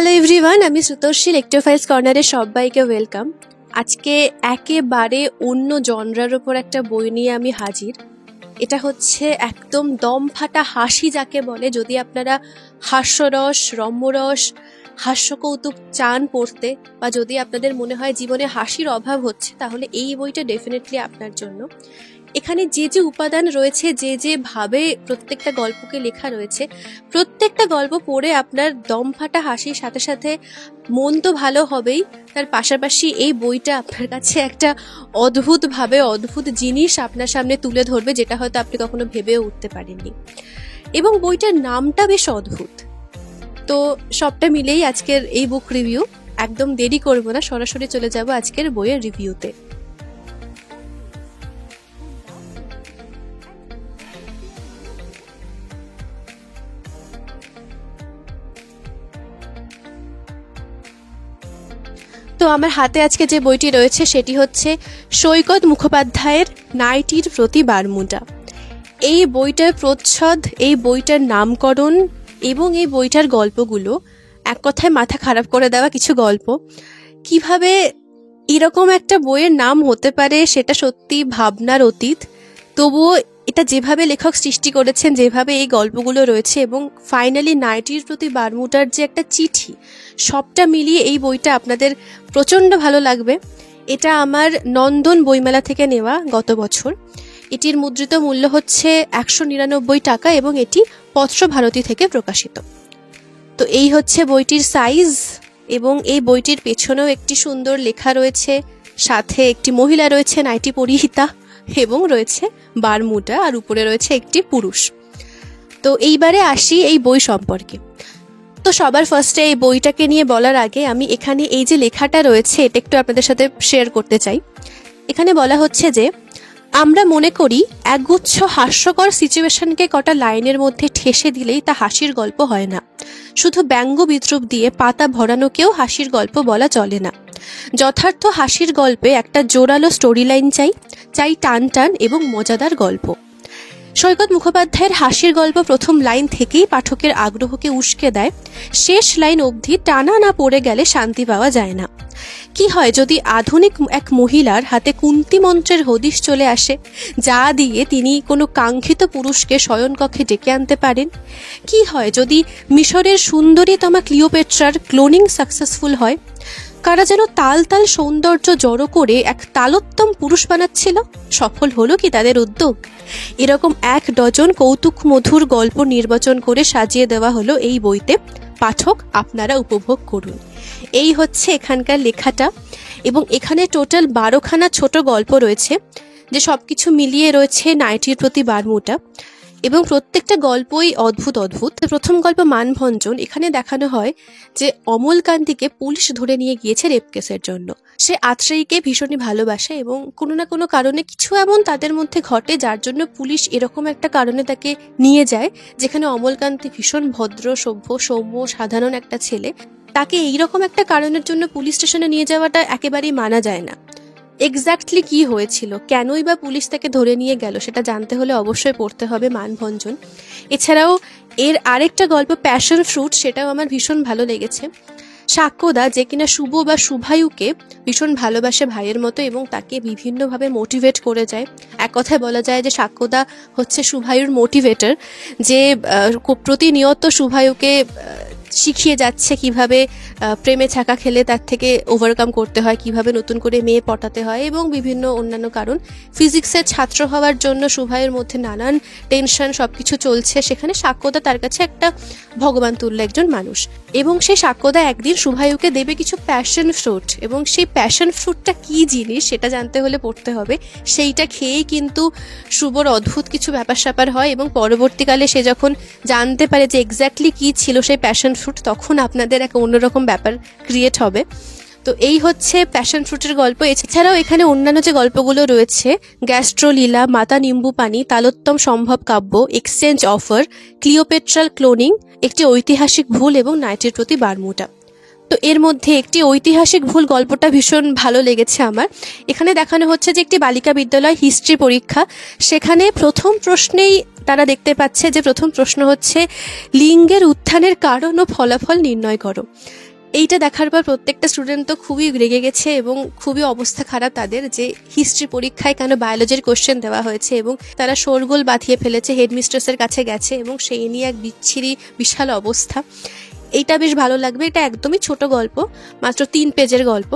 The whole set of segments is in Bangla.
হ্যালো এভরিওয়ান, আমি শ্রুতর্ষী লেকটোফাইলস কর্নারে সবাইকে ওয়েলকাম। আজকে একেবারে অন্য জনরার ওপর একটা বই নিয়ে আমি হাজির। এটা হচ্ছে একদম দম ফাটা হাসি যাকে বলে। যদি আপনারা হাস্যরস, রম্যরস, হাস্যকৌতুক চান পড়তে, বা যদি আপনাদের মনে হয় জীবনে হাসির অভাব হচ্ছে, তাহলে এই বইটা ডেফিনেটলি আপনার জন্য। এখানে যে যে উপাদান রয়েছে, যে যে ভাবে প্রত্যেকটা গল্পকে লেখা রয়েছে, প্রত্যেকটা গল্প পড়ে আপনার দম ফাটা হাসির সাথে সাথে মন তো ভালো হবেই, তার পাশাপাশি এই বইটা আপনার কাছে একটা অদ্ভুত জিনিস আপনার সামনে তুলে ধরবে, যেটা হয়তো আপনি কখনো ভেবেও উঠতে পারেননি। এবং বইটার নামটা বেশ অদ্ভুত। তো সবটা মিলেই আজকের এই বুক রিভিউ। একদম দেরি করবো না, সরাসরি চলে যাব আজকের বইয়ের রিভিউতে। তো আমার হাতে আজকে যে বইটি রয়েছে সেটি হচ্ছে সৈকত মুখোপাধ্যায়ের নাইটির প্রতি বারমুডা। এই বইটার প্রচ্ছদ, এই বইটার নামকরণ এবং এই বইটার গল্পগুলো এক কথায় মাথা খারাপ করে দেওয়া কিছু গল্প। কিভাবে এরকম একটা বইয়ের নাম হতে পারে সেটা সত্যি ভাবনার অতীত। তবুও এটা যেভাবে লেখক সৃষ্টি করেছেন, যেভাবে এই গল্পগুলো রয়েছে, এবং ফাইনালি নাইটির প্রতি বারমুডার যে একটা চিঠি, সবটা মিলিয়ে এই বইটা আপনাদের প্রচণ্ড ভালো লাগবে। এটা আমার নন্দন বইমেলা থেকে নেওয়া গত বছর। এটির মুদ্রিত মূল্য হচ্ছে 199 টাকা এবং এটি পত্রভারতী থেকে প্রকাশিত। তো এই হচ্ছে বইটির সাইজ, এবং এই বইটির পেছনেও একটি সুন্দর লেখা রয়েছে, সাথে একটি মহিলা রয়েছে নাইটি পরিহিতা, এবং রয়েছে বারমুডা, আর উপরে রয়েছে একটি পুরুষ। তো এইবারে আসি এই বই সম্পর্কে। তো সবার ফার্স্টে এই বইটাকে নিয়ে বলার আগে আমি এখানে এই যে লেখাটা রয়েছে এটা একটু আপনাদের সাথে শেয়ার করতে চাই। এখানে বলা হচ্ছে যে, আমরা মনে করি একগুচ্ছ হাস্যকর সিচুয়েশনকে কটা লাইনের মধ্যে ঠেসে দিলেই তা হাসির গল্প হয় না। শুধু ব্যঙ্গ বিদ্রুপ দিয়ে পাতা ভরানোকেও হাসির গল্প বলা চলে না। যথার্থ হাসির গল্পে একটা জোরালো স্টোরি লাইন চাই টান টান এবং মজাদার গল্প। সৈকত মুখোপাধ্যায়ের হাসির গল্প প্রথম লাইন থেকেই পাঠকের আগ্রহকে উস্কে দেয়। শেষ লাইন অবধি টানা না পড়ে গেলে শান্তি পাওয়া যায় না। কি হয় যদি আধুনিক এক মহিলার হাতে কুন্তী মন্ত্রের হদিশ চলে আসে, যা দিয়ে তিনি কোনো কাঙ্ক্ষিত পুরুষকে শয়নকক্ষে ডেকে আনতে পারেন? কি হয় যদি মিশরের সুন্দরীতমা ক্লিওপেট্রার ক্লোনিং সাকসেসফুল হয়? কারা যেন তাল তাল সৌন্দর্য জড়ো করে এক তালোত্তম পুরুষ বানাচ্ছিল, সফল হলো কি তাদের উদ্যোগ? এরকম 1 ডজন কৌতুক মধুর গল্প নির্বাচন করে সাজিয়ে দেওয়া হলো এই বইতে। পাঠক আপনারা উপভোগ করুন। এই হচ্ছে এখানকার লেখাটা, এবং এখানে টোটাল 12খানা ছোট গল্প রয়েছে, যে সবকিছু মিলিয়ে রয়েছে নাইটির প্রতি বারমুডা, এবং প্রত্যেকটা গল্পই অদ্ভুত। প্রথম গল্প মানভঞ্জন। এখানে দেখানো হয় যে অমলকান্তিকে পুলিশ ধরে নিয়ে গিয়েছে রেপ কেসের জন্য। সে আত্রেয়ীকে ভীষণই ভালোবাসে, এবং কোনো না কোনো কারণে কিছু এমন তাদের মধ্যে ঘটে যার জন্য পুলিশ এরকম একটা কারণে তাকে নিয়ে যায়, যেখানে অমলকান্তি ভীষণ ভদ্র, সভ্য, সৌম্য, সাধারণ একটা ছেলে। তাকে এইরকম একটা কারণের জন্য পুলিশ স্টেশনে নিয়ে যাওয়াটা একেবারেই মানা যায় না। এক্স্যাক্টলি কি হয়েছিল, কেনই বা পুলিশ তাকে ধরে নিয়ে গেল, সেটা জানতে হলে অবশ্যই পড়তে হবে মানভঞ্জন। এছাড়াও এর আরেকটা গল্প প্যাশন ফ্রুট, সেটাও আমার ভীষণ ভালো লেগেছে। সাক্ষ্যদা, যে কিনা শুভ বা শুভায়ুকে ভীষণ ভালোবাসে ভাইয়ের মতো, এবং তাকে বিভিন্নভাবে মোটিভেট করে যায়। এক কথায় বলা যায় যে সাক্ষ্যদা হচ্ছে শুভায়ুর মোটিভেটর, যে প্রতিনিয়ত শুভায়ুকে শিখিয়ে যাচ্ছে কিভাবে প্রেমে ছাকা খেলে তার থেকে ওভারকাম করতে হয়, কিভাবে নতুন করে মেয়ে পটাতে হয়, এবং বিভিন্ন অন্যান্য কারণ। ফিজিক্সের ছাত্র হওয়ার জন্য শুভায়ুর মধ্যে নানান টেনশন, সবকিছু চলছে। সেখানে সাক্ষ্যদা তার কাছে একটা ভগবান তুল্য একজন মানুষ, এবং সেই সাক্ষ্যদা একদিন শুভায়ুকে দেবে কিছু প্যাশন ফ্রুট, এবং সেই প্যাশন ফ্রুটটা কি জিনিস সেটা জানতে হলে পড়তে হবে। সেইটা খেয়েই কিন্তু শুভর অদ্ভুত কিছু ব্যাপার স্যাপার হয়, এবং পরবর্তীকালে সে যখন জানতে পারে যে এক্স্যাক্টলি কি ছিল সেই প্যাশন ফ্রুট, তখন আপনাদের এক অন্যরকম ব্যাপার ক্রিয়েট হবে। তো এই হচ্ছে প্যাশন ফ্রুটের গল্প। এছাড়াও এখানে অন্যান্য যে গল্পগুলো রয়েছে, গ্যাস্ট্রোলীলা, মাতা নিম্বু পানি, তালোত্তম সম্ভব কাব্য, এক্সচেঞ্জ অফার, ক্লিওপেট্রাল ক্লোনিং, একটি ঐতিহাসিক ভুল, এবং নাইটির প্রতি বারমুডা। তো এর মধ্যে একটি ঐতিহাসিক ভুল গল্পটা ভীষণ ভালো লেগেছে আমার। এখানে দেখানো হচ্ছে যে একটি বালিকা বিদ্যালয় হিস্ট্রি পরীক্ষা, সেখানে প্রথম প্রশ্নেই তারা দেখতে পাচ্ছে যে প্রথম প্রশ্ন হচ্ছে লিঙ্গের উত্থানের কারণ ও ফলাফল নির্ণয় করো। এইটা দেখার পর প্রত্যেকটা স্টুডেন্ট তো খুবই রেগে গেছে এবং খুবই অবস্থা খারাপ তাদের, যে হিস্ট্রি পরীক্ষায় কেন বায়োলজির কোশ্চেন দেওয়া হয়েছে, এবং তারা শোরগোল বাঁধিয়ে ফেলেছে, হেডমিস্ট্রেসের কাছে গেছে এবং সেই নিয়ে এক বিচ্ছিরি বিশাল অবস্থা। এইটা বেশ ভালো লাগবে। এটা একদমই ছোট গল্প, মাত্র 3 পেজের গল্প।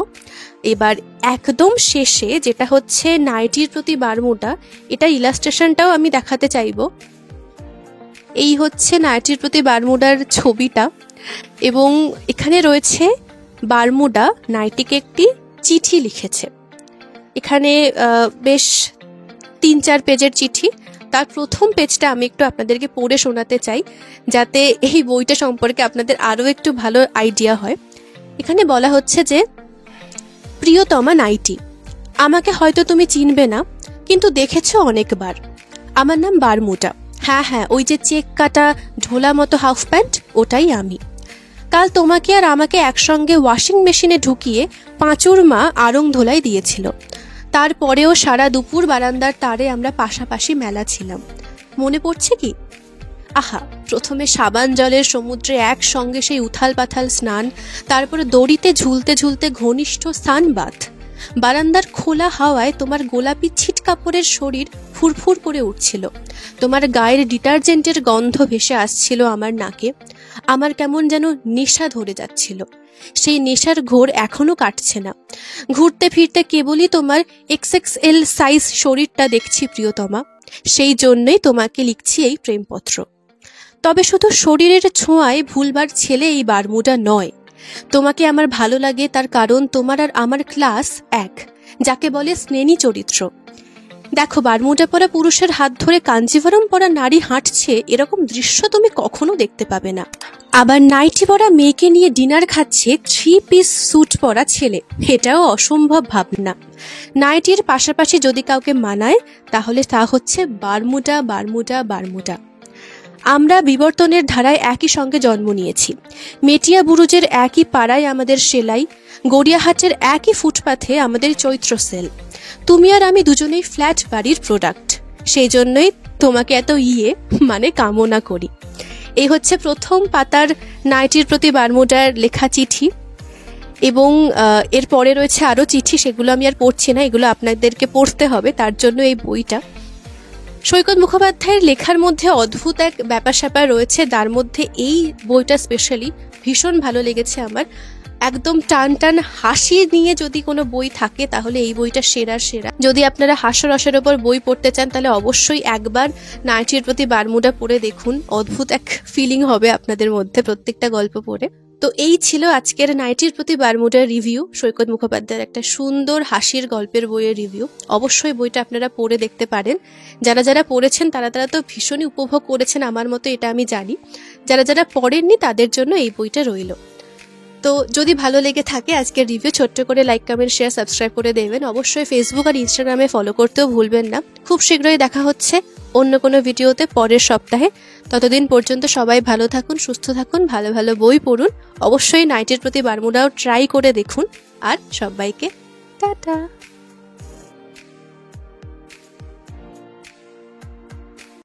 এবার একদম শেষে যেটা হচ্ছে নাইটির প্রতি বারমুডা, এটা ইলাস্ট্রেশনটাও আমি দেখাতে চাইবো। এই হচ্ছে নাইটির প্রতি বারমুডার ছবিটা, এবং এখানে রয়েছে বারমুডা নাইটিকে একটি চিঠি লিখেছে। এখানে বেশ 3-4 পেজের চিঠি। তার প্রথম পেজটা আমি একটু আপনাদেরকে পড়ে শোনাতে চাই, যাতে এই বইটা সম্পর্কে আপনাদের আরও একটু ভালো আইডিয়া হয়। এখানে বলা হচ্ছে যে, প্রিয়তমা নাইটি, আমাকে হয়তো তুমি চিনবে না, কিন্তু দেখেছো অনেকবার। আমার নাম বারমুডা। হ্যাঁ, ওই যে চেক কাটা ঢোলা মতো হাফ প্যান্ট, ওটাই আমি। কাল তোমাকে আর আমাকে একসঙ্গে ওয়াশিং মেশিনে ঢুকিয়ে পাঁচুর মা আড়ং ধোলাই দিয়েছিল। তারপরেও সারা দুপুর বারান্দার তারে আমরা পাশাপাশি মেলা ছিলাম। মনে পড়ছে কি? আহা, প্রথমে সাবান জলের সমুদ্রে একসঙ্গে সেই উথাল পাথাল স্নান, তারপরে দড়িতে ঝুলতে ঝুলতে ঘনিষ্ঠ স্নানবাত। বারান্দার খোলা হাওয়ায় তোমার গোলাপি ছিট কাপড়ের শরীর ফুরফুর করে উঠছিল। তোমার গায়ের ডিটারজেন্টের গন্ধ ভেসে আসছিল আমার নাকে। আমার কেমন যেন নেশা ধরে যাচ্ছিল। সেই নেশার ঘোর এখনো কাটছে না। ঘুরতে ফিরতে কেবলই তোমার XXL সাইজ শরীরটা দেখছি প্রিয়তমা। সেই জন্যই তোমাকে লিখছি এই প্রেমপত্র। তবে শুধু শরীরের ছোঁয়ায় ভুলবার ছেলে এই বারমুডা নয়। তোমাকে আমার ভালো লাগে তার কারণ তোমার আর আমার ক্লাস এক, যাকে বলে স্নেনী চরিত্র। দেখো, বারমুডা পরা পুরুষের হাত ধরে কাঞ্জিভরম পরা নারী হাঁটছে, এরকম দৃশ্য তুমি কখনো দেখতে পাবে না। আবার নাইটি পরা মেয়েকে নিয়ে ডিনার খাচ্ছে 3 পিস স্যুট পরা ছেলে, এটাও অসম্ভব ভাবনা। নাইটির পাশাপাশি যদি কাউকে মানায়, তাহলে তা হচ্ছে বারমুডা, বারমুডা, বারমুডা। আমরা বিবর্তনের ধারায় একই সঙ্গে জন্ম নিয়েছি। মেটিয়া বুরুজের একই পাড়ায় আমাদের সেলাই, গড়িয়াহাটের একই ফুটপাথে আমাদের চৈত্র সেল। তুমি আর আমি দুজনেই ফ্ল্যাট বাড়ির প্রোডাক্ট। সেই জন্যই তোমাকে এত মানে কামনা করি। এই হচ্ছে প্রথম পাতার নাইটির প্রতি বারমুডার লেখা চিঠি, এবং এর পরে রয়েছে আরও চিঠি, সেগুলো আমি আর পড়ছি না, এগুলো আপনাদেরকে পড়তে হবে, তার জন্য এই বইটা। সৈকত মুখোপাধ্যায়ের লেখার মধ্যে অদ্ভুত এক ব্যাপার স্যাপার রয়েছে, তার মধ্যে এই বইটা স্পেশালি ভীষণ ভালো লেগেছে আমার। একদম টান টান হাসি নিয়ে যদি কোনো বই থাকে তাহলে এই বইটা সেরার সেরা। যদি আপনারা হাস্যরসের ওপর বই পড়তে চান তাহলে অবশ্যই একবার নাইটির প্রতি বারমুডা পড়ে দেখুন, অদ্ভুত এক ফিলিং হবে আপনাদের মধ্যে প্রত্যেকটা গল্প পড়ে। তো এই ছিল আজকের নাইটির প্রতি বারমুডার রিভিউ, সৈকত মুখোপাধ্যায়ের একটা সুন্দর হাসির গল্পের বইয়ের রিভিউ। অবশ্যই বইটা আপনারা পড়ে দেখতে পারেন। যারা যারা পড়েছেন তারা তো ভীষণই উপভোগ করেছেন আমার মতো, এটা আমি জানি। যারা যারা পড়েননি তাদের জন্য এই বইটা রইল। তো যদি ভালো লেগে থাকে আজকের রিভিউ, ছোট্ট করে লাইক, কমেন্ট, শেয়ার, সাবস্ক্রাইব করে দেবেন। অবশ্যই ফেসবুক আর ইনস্টাগ্রামে ফলো করতেও ভুলবেন না। খুব শীঘ্রই দেখা হচ্ছে অন্য কোনো ভিডিওতে পরের সপ্তাহে। ততদিন পর্যন্ত সবাই ভালো থাকুন, সুস্থ থাকুন, ভালো ভালো বই পড়ুন। অবশ্যই নাইটির প্রতি বারমুডাও ট্রাই করে দেখুন। আর সবাইকে টাটা।